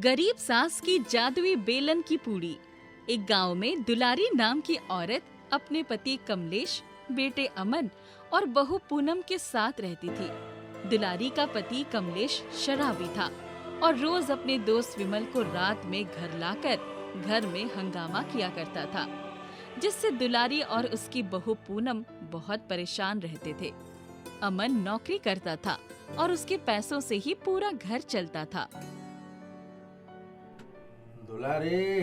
गरीब सास की जादुई बेलन की पूड़ी। एक गांव में दुलारी नाम की औरत अपने पति कमलेश, बेटे अमन और बहू पूनम के साथ रहती थी। दुलारी का पति कमलेश शराबी था और रोज अपने दोस्त विमल को रात में घर लाकर घर में हंगामा किया करता था, जिससे दुलारी और उसकी बहू पूनम बहुत परेशान रहते थे। अमन नौकरी करता था और उसके पैसों से ही पूरा घर चलता था। दुलारी,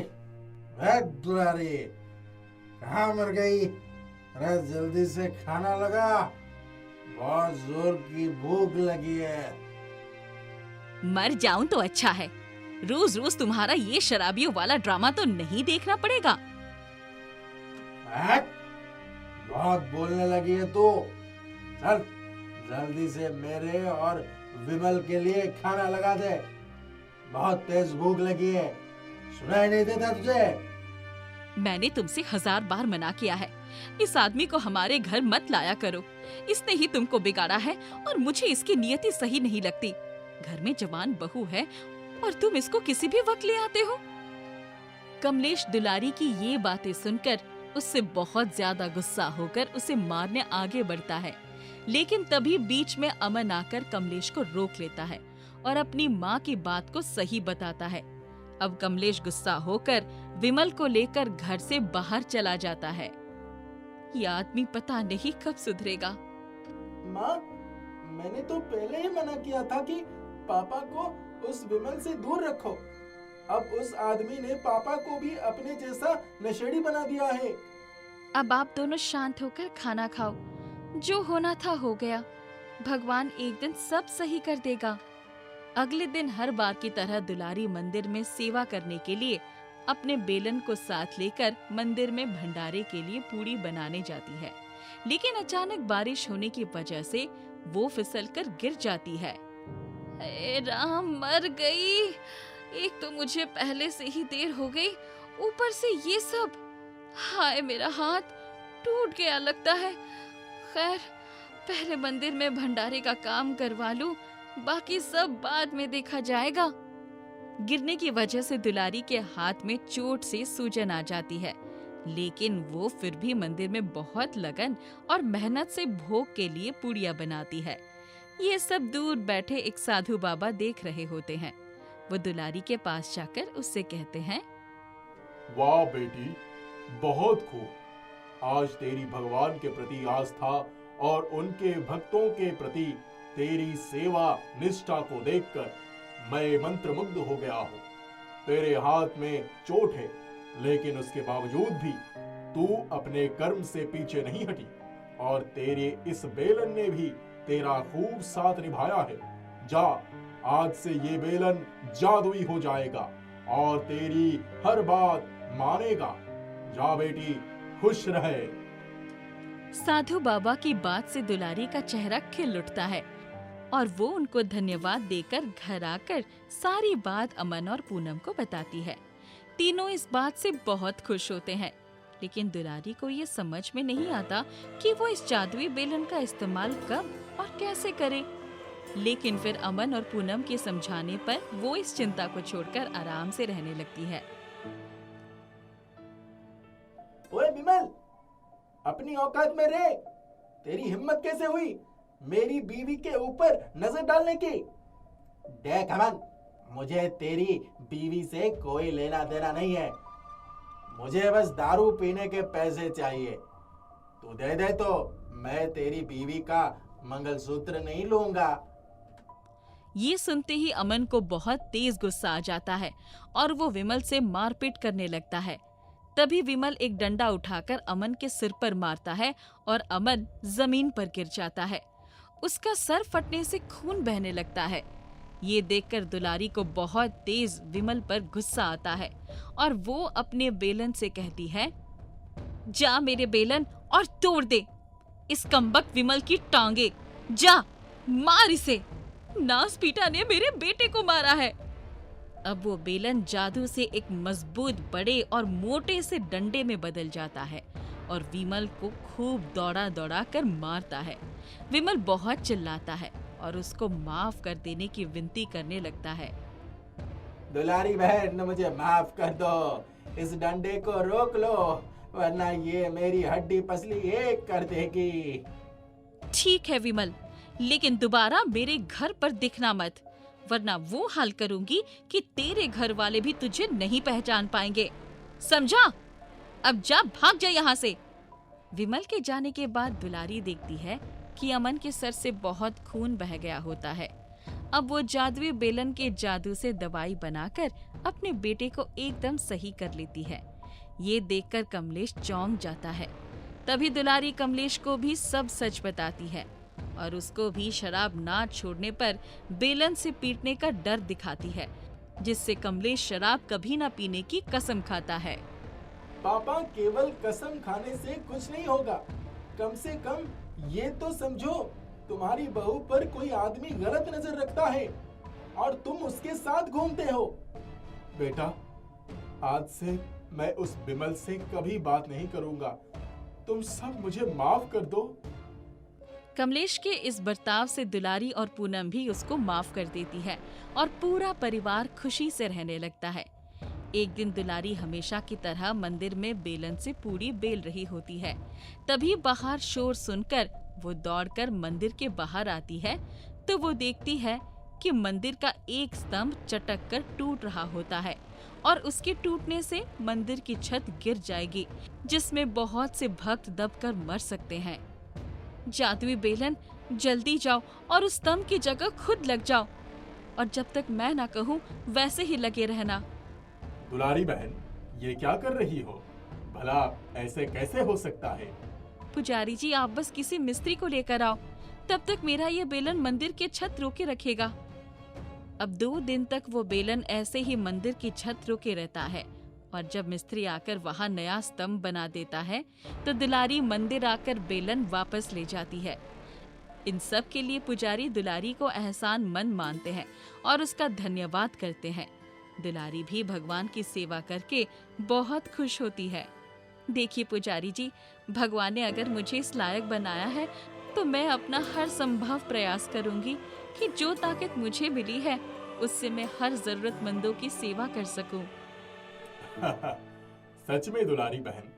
कहाँ मर गई? अरे जल्दी से खाना लगा, बहुत जोर की भूख लगी है। मर जाऊं तो अच्छा है। रोज रोज तुम्हारा ये शराबियों वाला ड्रामा तो नहीं देखना पड़ेगा। बहुत बोलने लगी है तू। चल जल्दी से मेरे और विमल के लिए खाना लगा दे, बहुत तेज भूख लगी है। सुनाई नहीं देता तुझे? मैंने तुमसे 1000 बार मना किया है, इस आदमी को हमारे घर मत लाया करो। इसने ही तुमको बिगाड़ा है और मुझे इसकी नियति सही नहीं लगती। घर में जवान बहू है और तुम इसको किसी भी वक्त ले आते हो। कमलेश दुलारी की ये बातें सुनकर उससे बहुत ज्यादा गुस्सा होकर उसे मारने आगे बढ़ता है, लेकिन तभी बीच में अमन आकर कमलेश को रोक लेता है और अपनी माँ की बात को सही बताता है। अब कमलेश गुस्सा होकर विमल को लेकर घर से बाहर चला जाता है। ये आदमी पता नहीं कब सुधरेगा। माँ, मैंने तो पहले ही मना किया था कि पापा को उस विमल से दूर रखो। अब उस आदमी ने पापा को भी अपने जैसा नशेड़ी बना दिया है। अब आप दोनों शांत होकर खाना खाओ। जो होना था हो गया। भगवान एक दिन सब सही कर देगा। अगले दिन हर बार की तरह दुलारी मंदिर में सेवा करने के लिए अपने बेलन को साथ लेकर मंदिर में भंडारे के लिए पूड़ी बनाने जाती है, लेकिन अचानक बारिश होने की वजह से वो फिसलकर गिर जाती है। हे राम, मर गई। एक तो मुझे पहले से ही देर हो गई, ऊपर से ये सब। हाय, मेरा हाथ टूट गया लगता है। खैर, पहले मंदिर में भंडारे का काम करवा लूं, बाकी सब बाद में देखा जाएगा। गिरने की वजह से दुलारी के हाथ में चोट से सूजन आ जाती है, लेकिन वो फिर भी मंदिर में बहुत लगन और मेहनत से भोग के लिए पूड़ियाँ बनाती है। ये सब दूर बैठे एक साधु बाबा देख रहे होते हैं। वो दुलारी के पास जाकर उससे कहते हैं, वाह बेटी, बहुत खूब। आज तेरी भगवान के प्रति आस्था और उनके भक्तों के प्रति तेरी सेवा निष्ठा को देखकर मैं मंत्रमुग्ध हो गया हूँ। तेरे हाथ में चोट है, लेकिन उसके बावजूद भी तू अपने कर्म से पीछे नहीं हटी और तेरे इस बेलन ने भी तेरा खूब साथ निभाया है। जा, आज से ये बेलन जादुई हो जाएगा और तेरी हर बात मानेगा। जा बेटी, खुश रहे। साधु बाबा की बात से दुलारी का चेहरा खिल उठता है और वो उनको धन्यवाद देकर घर आकर सारी बात अमन और पूनम को बताती है। तीनों इस बात से बहुत खुश होते हैं, लेकिन दुलारी को ये समझ में नहीं आता कि वो इस जादुई बेलन का इस्तेमाल कब और कैसे करे। लेकिन फिर अमन और पूनम के समझाने पर वो इस चिंता को छोड़कर आराम से रहने लगती है। ओए विमल, अपनी औकात में रह। तेरी हिम्मत कैसे हुई मेरी बीवी के ऊपर नजर डालने की? देख अमन, मुझे तेरी बीवी से कोई लेना देना नहीं है। मुझे बस दारू पीने के पैसे चाहिए। तू दे दे तो मैं तेरी बीवी का मंगलसूत्र नहीं लूंगा। ये सुनते ही अमन को बहुत तेज गुस्सा आ जाता है और वो विमल से मारपीट करने लगता है। तभी विमल एक डंडा उठाकर अमन के सिर पर मारता है और अमन जमीन पर गिर जाता है। उसका सर फटने से खून बहने लगता है। ये देखकर दुलारी को बहुत तेज विमल पर गुस्सा आता है और वो अपने बेलन से कहती है, जा मेरे बेलन और तोड़ दे इस कमबख्त विमल की टांगे। जा, मार इसे। नास पीटा ने मेरे बेटे को मारा है। अब वो बेलन जादू से एक मजबूत, बड़े और मोटे से डंडे में बदल जाता है और विमल को खूब दौड़ा दौड़ा कर मारता है। विमल बहुत चिल्लाता है और उसको माफ कर देने की विनती करने लगता है। दुलारी बहन, मुझे माफ कर दो। इस डंडे को रोक लो, वरना ये मेरी हड्डी पसली एक कर देगी। ठीक है विमल, लेकिन दोबारा मेरे घर पर दिखना मत, वरना वो हाल करूंगी कि तेरे घर वाले भी तुझे नहीं पहचान पाएंगे। समझा? अब जा, भाग जा यहाँ से। विमल के जाने के बाद दुलारी देखती है कि अमन के सर से बहुत खून बह गया होता है। अब वो जादुई बेलन के जादू से दवाई बनाकर अपने बेटे को एकदम सही कर लेती है। ये देखकर कमलेश चौंक जाता है। तभी दुलारी कमलेश को भी सब सच बताती है और उसको भी शराब ना छोड़ने पर बेलन से पीटने का डर दिखाती है, जिससे कमलेश शराब कभी ना पीने की कसम खाता है। पापा, केवल कसम खाने से कुछ नहीं होगा। कम से कम ये तो समझो, तुम्हारी बहू पर कोई आदमी गलत नजर रखता है और तुम उसके साथ घूमते हो। बेटा, आज से मैं उस विमल से कभी बात नहीं करूंगा। तुम सब मुझे माफ कर दो। कमलेश के इस बर्ताव से दुलारी और पूनम भी उसको माफ कर देती है और पूरा परिवार खुशी से रहने लगता है। एक दिन दुलारी हमेशा की तरह मंदिर में बेलन से पूरी बेल रही होती है। तभी बाहर शोर सुनकर वो दौड़कर मंदिर के बाहर आती है तो वो देखती है कि मंदिर का एक स्तंभ चटक कर टूट रहा होता है और उसके टूटने से मंदिर की छत गिर जाएगी, जिसमें बहुत से भक्त दबकर मर सकते हैं। जादुई बेलन, जल्दी जाओ और उस स्तंभ की जगह खुद लग जाओ, और जब तक मैं ना कहूँ वैसे ही लगे रहना। दुलारी बहन, ये क्या कर रही हो? भला ऐसे कैसे हो सकता है? पुजारी जी, आप बस किसी मिस्त्री को लेकर आओ, तब तक मेरा ये बेलन मंदिर की छत रोके रखेगा। अब 2 दिन तक वो बेलन ऐसे ही मंदिर की छत रोके रहता है और जब मिस्त्री आकर वहाँ नया स्तंभ बना देता है तो दुलारी मंदिर आकर बेलन वापस ले जाती है। इन सब के लिए पुजारी दुलारी को एहसान मंद मानते हैं और उसका धन्यवाद करते हैं। दुलारी भी भगवान की सेवा करके बहुत खुश होती है। देखिए पुजारी जी, भगवान ने अगर मुझे इस लायक बनाया है तो मैं अपना हर संभव प्रयास करूंगी कि जो ताकत मुझे मिली है उससे मैं हर जरूरतमंदों की सेवा कर सकूं। सच में दुलारी बहन,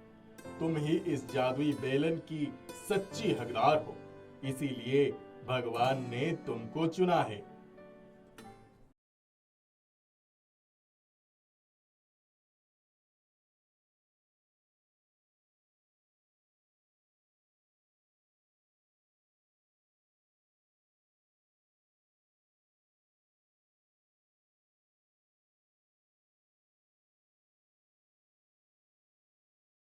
तुम ही इस जादुई बेलन की सच्ची हकदार हो, इसीलिए भगवान ने तुमको चुना है।